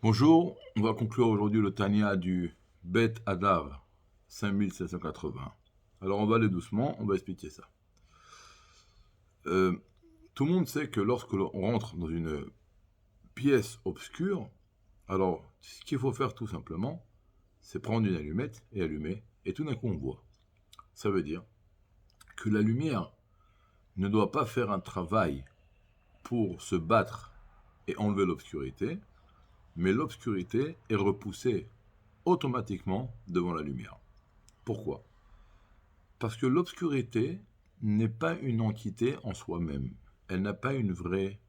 Bonjour, on va conclure aujourd'hui le Tanya du Bet Adav 5780. Alors on va aller doucement, on va expliquer ça. Tout le monde sait que lorsque l'on rentre dans une pièce obscure, alors ce qu'il faut faire tout simplement, c'est prendre une allumette et allumer, et tout d'un coup on voit. Ça veut dire que la lumière ne doit pas faire un travail pour se battre et enlever l'obscurité, mais l'obscurité est repoussée automatiquement devant la lumière. Pourquoi ? Parce que l'obscurité n'est pas une entité en soi-même. Elle n'a pas une vraie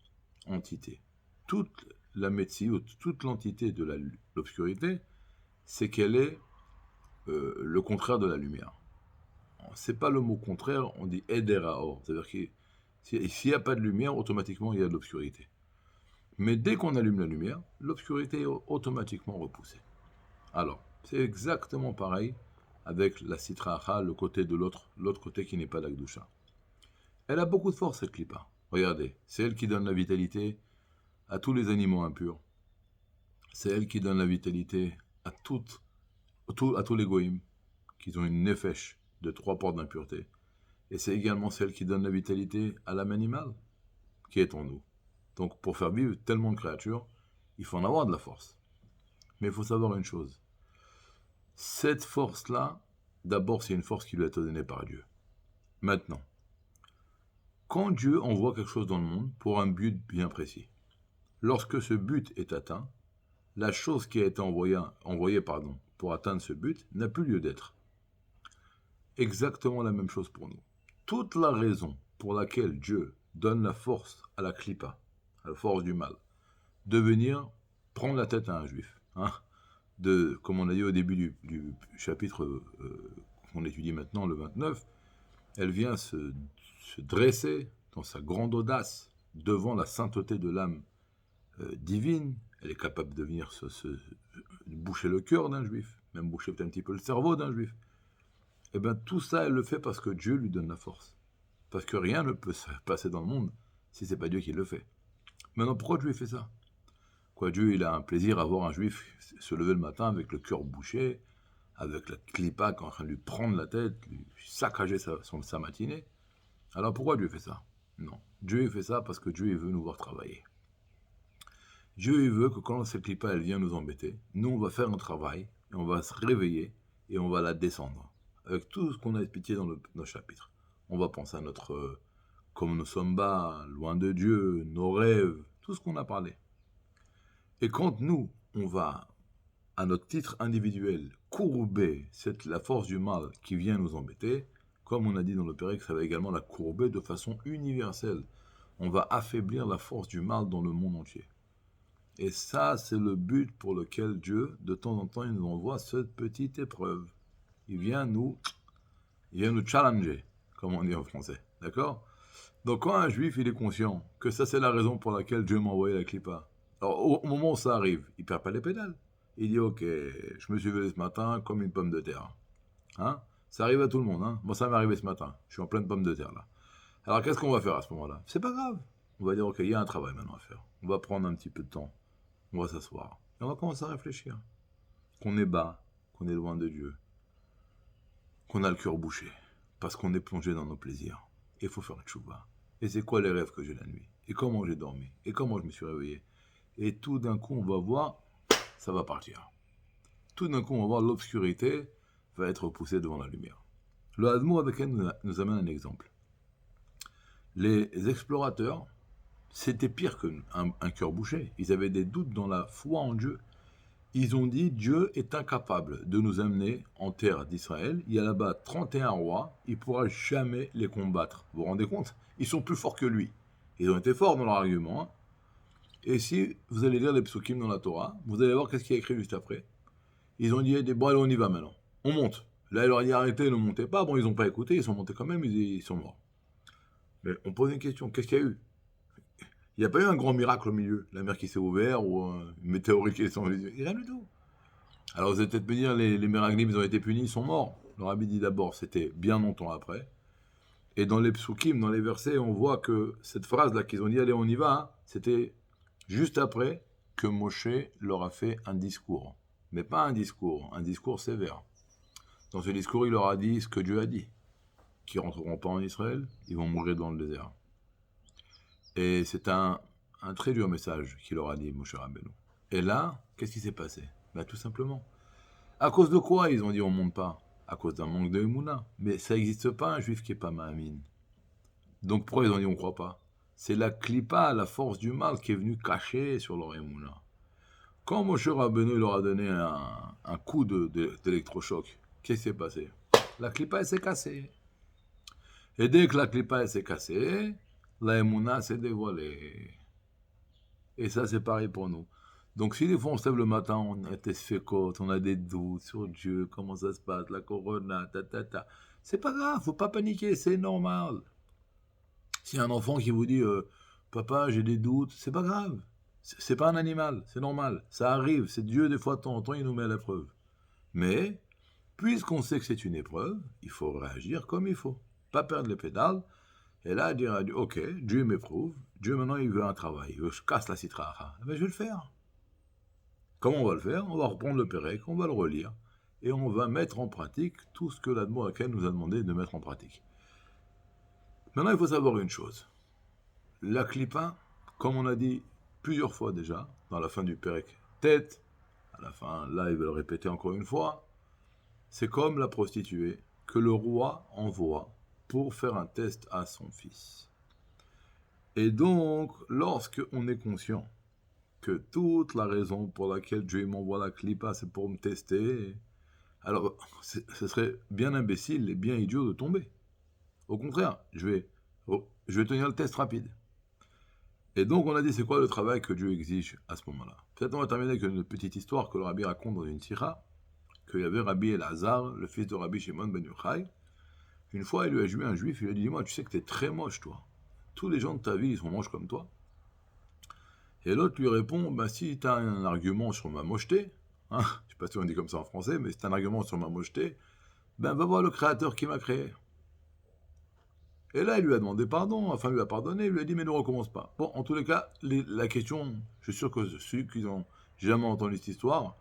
entité. Toute la médecine, toute l'entité de l'obscurité, c'est qu'elle est le contraire de la lumière. C'est pas le mot contraire, on dit Ederaor. C'est-à-dire que s'il n'y a pas de lumière, automatiquement il y a de l'obscurité. Mais dès qu'on allume la lumière, l'obscurité est automatiquement repoussée. Alors, c'est exactement pareil avec la Sitra Achra, le côté de l'autre côté qui n'est pas la Gdusha. Elle a beaucoup de force, cette clipa. Regardez, c'est elle qui donne la vitalité à tous les animaux impurs. C'est elle qui donne la vitalité à tous les goïms, qui ont une nefesh de 3 portes d'impureté. Et c'est également celle qui donne la vitalité à l'âme animale, qui est en nous. Donc, pour faire vivre tellement de créatures, il faut en avoir de la force. Mais il faut savoir une chose. Cette force-là, d'abord, c'est une force qui lui a été donnée par Dieu. Maintenant, quand Dieu envoie quelque chose dans le monde pour un but bien précis, lorsque ce but est atteint, la chose qui a été envoyée pour atteindre ce but n'a plus lieu d'être. Exactement la même chose pour nous. Toute la raison pour laquelle Dieu donne la force à la clipa, à la force du mal, de venir prendre la tête à un juif, comme on a dit au début du chapitre qu'on étudie maintenant, le 29, elle vient se dresser dans sa grande audace devant la sainteté de l'âme divine. Elle est capable de venir boucher le cœur d'un juif, même boucher peut-être un petit peu le cerveau d'un juif. Et bien tout ça, elle le fait parce que Dieu lui donne la force. Parce que rien ne peut se passer dans le monde si c'est pas Dieu qui le fait. Maintenant, pourquoi Dieu fait ça ? Quoi, Dieu, il a un plaisir à voir un juif se lever le matin avec le cœur bouché, avec la clipa qui est en train de lui prendre la tête, lui saccager sa matinée. Alors pourquoi Dieu fait ça ? Non. Dieu fait ça parce que Dieu il veut nous voir travailler. Dieu il veut que quand cette clipa elle vient nous embêter, nous on va faire un travail, et on va se réveiller, et on va la descendre. Avec tout ce qu'on a expliqué dans nos chapitres. On va penser à notre... comme nous sommes bas, loin de Dieu, nos rêves, tout ce qu'on a parlé. Et quand nous, on va, à notre titre individuel, courber la force du mal qui vient nous embêter, comme on a dit dans le Pérec, ça va également la courber de façon universelle. On va affaiblir la force du mal dans le monde entier. Et ça, c'est le but pour lequel Dieu, de temps en temps, il nous envoie cette petite épreuve. Il vient nous challenger, comme on dit en français. D'accord ? Donc quand un juif, il est conscient que ça, c'est la raison pour laquelle Dieu m'a envoyé la clipa. Alors, au moment où ça arrive, il perd pas les pédales. Il dit, ok, je me suis levé ce matin comme une pomme de terre. Ça arrive à tout le monde. Moi, ça m'est arrivé ce matin. Je suis en pleine pomme de terre, là. Alors, qu'est-ce qu'on va faire à ce moment-là ? C'est pas grave. On va dire, ok, il y a un travail maintenant à faire. On va prendre un petit peu de temps. On va s'asseoir. Et on va commencer à réfléchir. Qu'on est bas, qu'on est loin de Dieu. Qu'on a le cœur bouché. Parce qu'on est plongé dans nos plaisirs. Et il faut faire une tchouva. Et c'est quoi les rêves que j'ai la nuit ? Et comment j'ai dormi ? Et comment je me suis réveillé ? Et tout d'un coup, on va voir, ça va partir. Tout d'un coup, on va voir l'obscurité va être repoussée devant la lumière. Le Hadmour avec elle nous amène un exemple. Les explorateurs, c'était pire qu'un cœur bouché. Ils avaient des doutes dans la foi en Dieu. Ils ont dit, Dieu est incapable de nous amener en terre d'Israël. Il y a là-bas 31 rois, il ne pourra jamais les combattre. Vous vous rendez compte ? Ils sont plus forts que lui. Ils ont été forts dans leur argument. Et si vous allez lire les psukim dans la Torah, vous allez voir qu'est-ce qu'il y a écrit juste après. Ils ont dit, bon allez, on y va maintenant. On monte. Là, il leur a dit, arrêtez, ne montez pas. Bon, ils n'ont pas écouté, ils sont montés quand même, ils sont morts. Mais on pose une question, qu'est-ce qu'il y a eu ? Il n'y a pas eu un grand miracle au milieu, la mer qui s'est ouverte ou une météorite qui est descendue. Rien du tout. Alors vous allez peut-être me dire, les Meraglim, ils ont été punis, ils sont morts. Le Rabbi dit d'abord, c'était bien longtemps après. Et dans les psukim, dans les versets, on voit que cette phrase-là qu'ils ont dit, allez, on y va, c'était juste après que Moshe leur a fait un discours. Mais pas un discours sévère. Dans ce discours, il leur a dit ce que Dieu a dit. Qu'ils ne rentreront pas en Israël, ils vont mourir dans le désert. Et c'est un très dur message qu'il leur a dit, Moshe Rabbeinu. Et là, qu'est-ce qui s'est passé? Tout simplement. À cause de quoi ils ont dit on ne monte pas? À cause d'un manque de Emouna. Mais ça n'existe pas un juif qui n'est pas Mahamine. Donc pourquoi ils ont dit on ne croit pas? C'est la clipa, la force du mal qui est venue cacher sur leur Emouna. Quand Moshe Rabbeinu leur a donné un coup d'électrochoc, qu'est-ce qui s'est passé? La clipa elle s'est cassée. Et dès que la clipa elle s'est cassée, la Emouna s'est dévoilée. Et ça c'est pareil pour nous. Donc si des fois on se lève le matin, on a des sphécotes, on a des doutes sur Dieu, comment ça se passe, la corona, c'est pas grave, faut pas paniquer, c'est normal. Si un enfant qui vous dit papa j'ai des doutes, c'est pas grave. C'est pas un animal, c'est normal. Ça arrive, c'est Dieu des fois de temps en temps il nous met à l'épreuve. Mais puisqu'on sait que c'est une épreuve, il faut réagir comme il faut. Pas perdre les pédales. Et là dire à Dieu, ok, Dieu m'éprouve, Dieu maintenant il veut un travail, il veut que je casse la citraha. Je vais le faire. Comment on va le faire? On va reprendre le Pérec, on va le relire, et on va mettre en pratique tout ce que l'Admoraken nous a demandé de mettre en pratique. Maintenant, il faut savoir une chose. La clipa, comme on a dit plusieurs fois déjà, dans la fin du Pérec tête, à la fin, là, il va le répéter encore une fois, c'est comme la prostituée que le roi envoie pour faire un test à son fils. Et donc, lorsque on est conscient que toute la raison pour laquelle Dieu m'envoie la clipa, c'est pour me tester, alors ce serait bien imbécile et bien idiot de tomber. Au contraire, je vais tenir le test rapide. Et donc on a dit c'est quoi le travail que Dieu exige à ce moment-là. Peut-être on va terminer avec une petite histoire que le Rabbi raconte dans une sira, qu'il y avait Rabbi Elazar, le fils de Rabbi Shimon ben Yochai. Une fois il lui a joué un juif, il lui a dit dis-moi tu sais que t'es très moche toi. Tous les gens de ta vie ils sont moches comme toi. Et l'autre lui répond, si tu as un argument sur ma mocheté, je ne sais pas si on dit comme ça en français, mais si tu as un argument sur ma mocheté, va voir le créateur qui m'a créé. Et là, il lui a demandé pardon, enfin, il lui a pardonné, il lui a dit, mais ne recommence pas. Bon, en tous les cas, la question, je suis sûr que ceux qui n'ont jamais entendu cette histoire,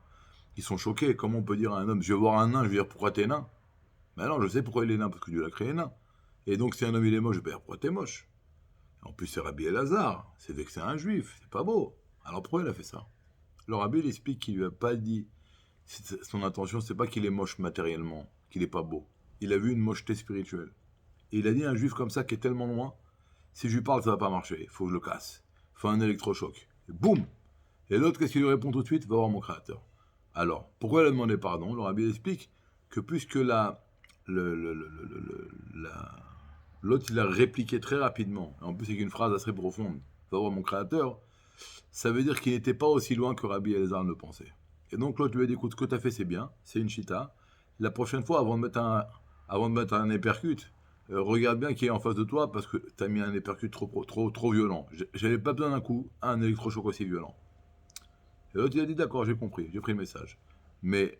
ils sont choqués. Comment on peut dire à un homme, je vais voir un nain, je vais dire, pourquoi t'es nain? Ben non, je sais pourquoi il est nain, parce que Dieu l'a créé nain. Et donc, si un homme il est moche, je vais dire, pourquoi t'es moche? En plus, c'est Rabbi Elazar, c'est vexer un juif, c'est pas beau. Alors pourquoi il a fait ça? Le Rabbi il explique qu'il lui a pas dit, son intention, c'est pas qu'il est moche matériellement, qu'il est pas beau. Il a vu une mocheté spirituelle. Et il a dit à un juif comme ça qui est tellement loin, si je lui parle, ça va pas marcher, il faut que je le casse. Il faut un électrochoc. Et boum! Et l'autre, qu'est-ce qu'il lui répond tout de suite? Va voir mon créateur. Alors, pourquoi il a demandé pardon? Le Rabbi explique que puisque l'autre, il a répliqué très rapidement, en plus avec une phrase assez profonde, va voir mon créateur, ça veut dire qu'il n'était pas aussi loin que Rabbi Elazar ne le pensait. Et donc l'autre lui a dit, écoute, ce que tu as fait, c'est bien, c'est une chita. La prochaine fois, avant de mettre un épercute, regarde bien qui est en face de toi, parce que tu as mis un épercute trop violent. J'avais pas besoin d'un coup, un électrochoc aussi violent. Et l'autre, il a dit, d'accord, j'ai compris, j'ai pris le message. Mais,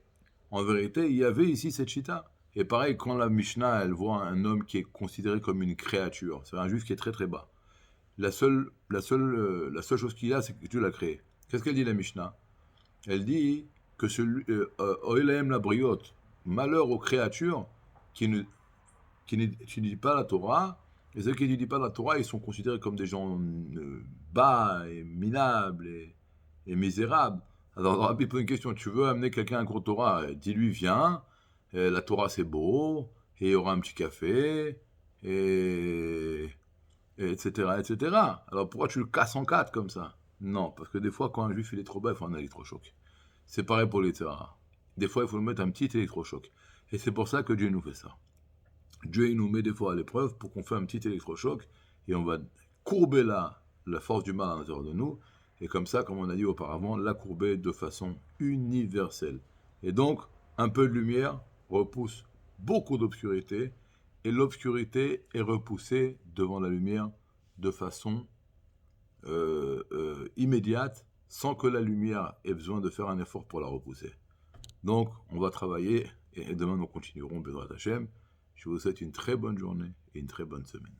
en vérité, il y avait ici cette chita. Et pareil, quand la Mishnah, elle voit un homme qui est considéré comme une créature, c'est un juif qui est très très bas. La seule chose qu'il a, c'est que Dieu l'a créé. Qu'est-ce qu'elle dit la Mishnah? Elle dit que Oelaem la briote, malheur aux créatures qui n'étudient pas la Torah, et ceux qui n'étudient pas la Torah, ils sont considérés comme des gens bas et minables et misérables. Alors, on va poser une question, tu veux amener quelqu'un à un cours de Torah, dis-lui, viens, la Torah c'est beau, et il y aura un petit café, et etc., etc. Alors pourquoi tu le casses en quatre comme ça? Non, parce que des fois, quand un juif il est trop bas, il faut un électrochoc. C'est pareil pour les terrains. Des fois, il faut lui mettre un petit électrochoc. Et c'est pour ça que Dieu nous fait ça. Dieu il nous met des fois à l'épreuve pour qu'on fasse un petit électrochoc et on va courber la force du mal à l'intérieur de nous. Et comme ça, comme on a dit auparavant, la courber de façon universelle. Et donc, un peu de lumière repousse beaucoup d'obscurité et l'obscurité est repoussée devant la lumière de façon immédiate, sans que la lumière ait besoin de faire un effort pour la repousser. Donc, on va travailler, et demain nous continuerons, Bédrat Hashem. Je vous souhaite une très bonne journée et une très bonne semaine.